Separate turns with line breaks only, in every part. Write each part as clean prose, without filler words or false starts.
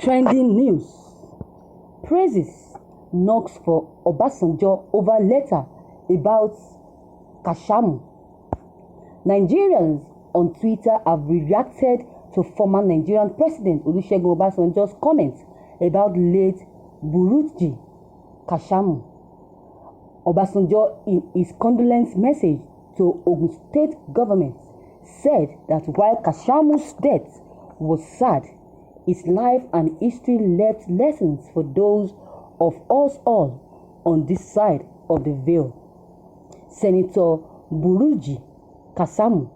Trending news. Praises knocks for Obasanjo over letter about Kashamu. Nigerians on Twitter have reacted to former Nigerian President Olusegun Obasanjo's comments about late Buruji Kashamu. Obasanjo, in his condolence message to Ogun State government, said that while Kashamu's death was sad, his life and history left lessons for those of us all on this side of the veil. Senator Buruji Kashamu,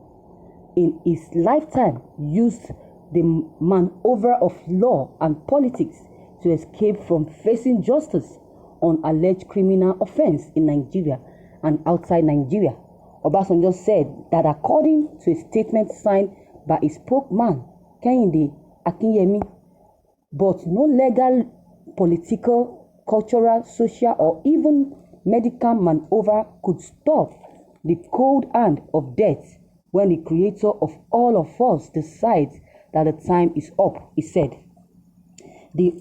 in his lifetime, used the maneuver of law and politics to escape from facing justice on alleged criminal offense in Nigeria and outside Nigeria. Obasanjo said that according to a statement signed by his spokesman, Kehinde Akinyemi, but no legal, political, cultural, social, or even medical maneuver could stop the cold hand of death when the creator of all of us decides that the time is up, he said. The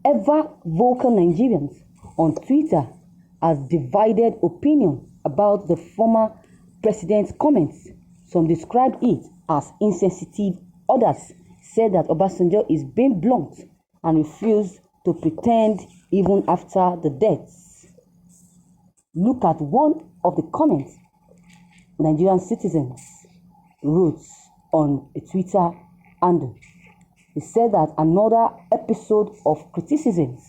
ever-vocal Nigerians on Twitter has divided opinion about the former president's comments. Some describe it as insensitive, others said that Obasanjo is being blunt and refused to pretend even after the deaths. Look at one of the comments Nigerian citizens wrote on a Twitter handle. He said that another episode of criticisms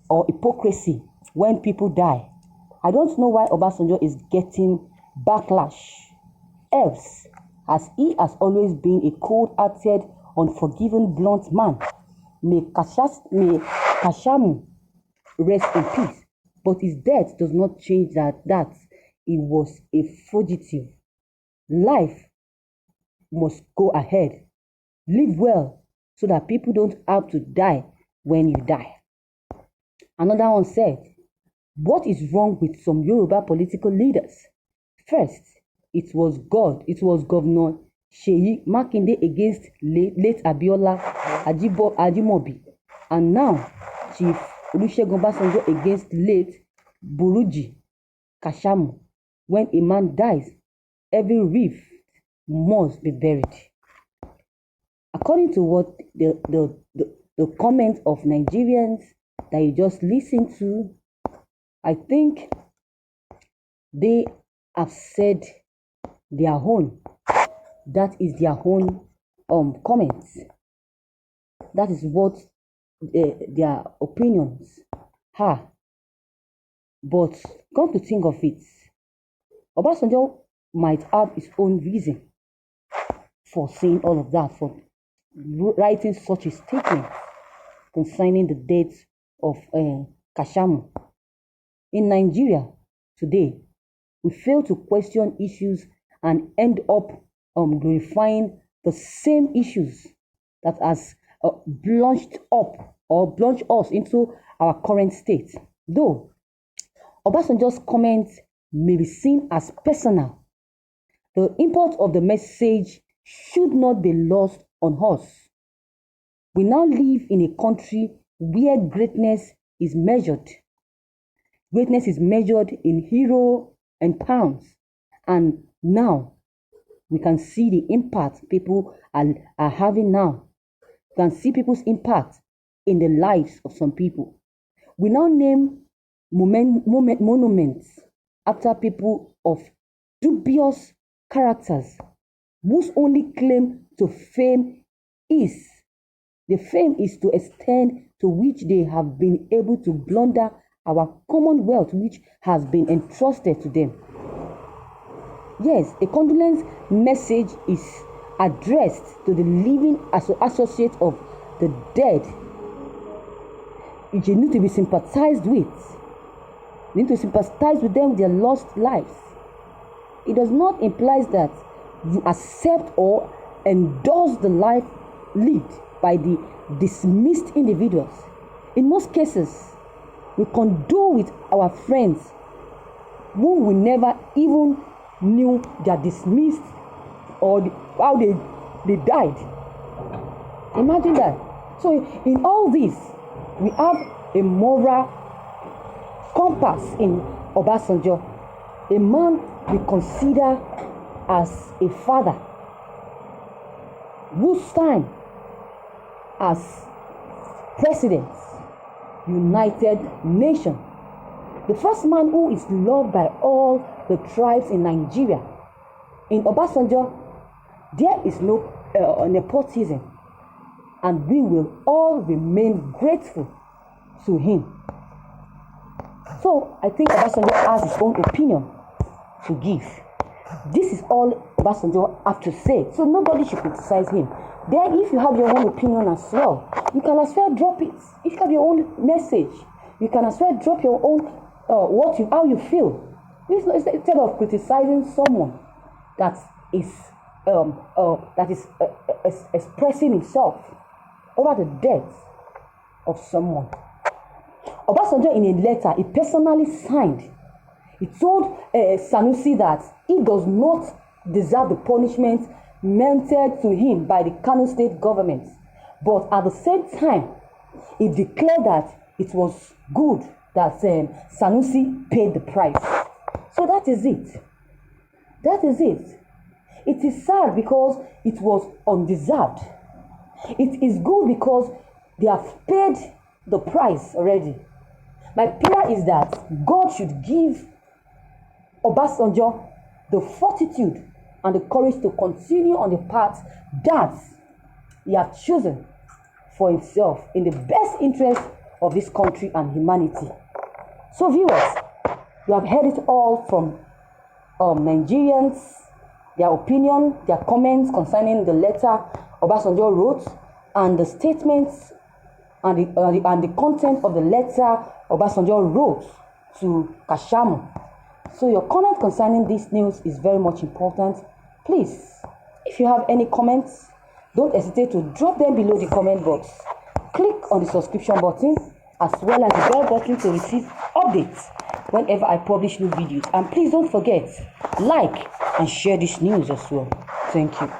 or hypocrisy when people die. I don't know why Obasanjo is getting backlash. Else, as he has always been a cold-hearted, unforgiving, blunt man. May Kashamu rest in peace. But his death does not change that he was a fugitive. Life must go ahead. Live well so that people don't have to die when you die. Another one said, what is wrong with some Yoruba political leaders? First, it was Governor Seyi Makinde against late Abiola Ajimobi, and now Chief Olusegun Obasanjo against late Buruji Kashamu. When a man dies, every rift must be buried. According to what the comment of Nigerians that you just listened to, I think they have said their own. That is their own comments. That is what their opinions are. But come to think of it, Obasanjo might have his own reason for saying all of that, for writing such a statement concerning the death of Kashamu. In Nigeria today, we fail to question issues and end up glorifying the same issues that has plunged us into our current state. Though Obasanjo's comments may be seen as personal, the import of the message should not be lost on us. We now live in a country where greatness is measured. Greatness is measured in euro and pounds. And now we can see the impact people are having now. We can see people's impact in the lives of some people. We now name monuments after people of dubious characters whose only claim to fame is to extend to which they have been able to blunder our commonwealth, which has been entrusted to them. Yes, a condolence message is addressed to the living associate of the dead. You need to be sympathized with. You need to sympathize with them with their lost lives. It does not imply that you accept or endorse the life lived by the dismissed individuals. In most cases, we condole with our friends who we never even knew they are dismissed or how they died. Imagine that. So in all this, we have a moral compass in Obasanjo, a man we consider as a father, whose time as president, United Nations, the first man who is loved by all the tribes in Nigeria. In Obasanjo, there is no nepotism, and we will all remain grateful to him. So I think Obasanjo has his own opinion to give. This is all Obasanjo have to say, so nobody should criticize him. Then if you have your own opinion as well, you can as well drop it. If you have your own message, you can as well drop your own how you feel. Instead of criticizing someone that is expressing himself over the death of someone. Obasanjo, in a letter he personally signed, he told Sanusi that he does not deserve the punishment meted to him by the Kano state government, but at the same time he declared that it was good that Sanusi paid the price. So that is it. That is it. It is sad because it was undeserved. It is good because they have paid the price already. My prayer is that God should give Obasanjo the fortitude and the courage to continue on the path that he has chosen for himself in the best interest of this country and humanity. So viewers, you have heard it all from Nigerians, their opinion, their comments concerning the letter Obasanjo wrote, and the statements and the content of the letter Obasanjo wrote to Kashamu. So your comment concerning this news is very much important. Please, if you have any comments, don't hesitate to drop them below the comment box. Click on the subscription button as well as the bell button to receive updates whenever I publish new videos. And please don't forget, like and share this news as well. Thank you.